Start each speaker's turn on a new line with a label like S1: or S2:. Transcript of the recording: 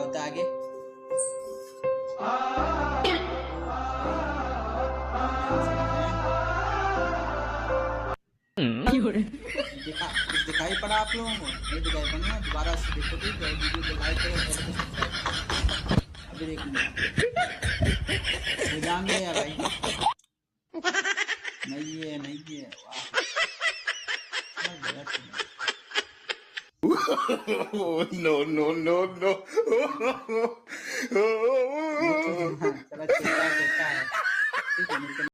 S1: होता है आगे? कुछ दिखाई पड़ा आप लोगों को? नहीं दिखाई पड़ा? दोबारा से देखो, ठीक है? वीडियो को लाइक करो, चैनल को सब्सक्राइब करो। अभी देखूंगा हो जाएंगे या भाई? नहीं है, वाह।
S2: No.
S1: चला छोटा है, ठीक है, मिलते हैं।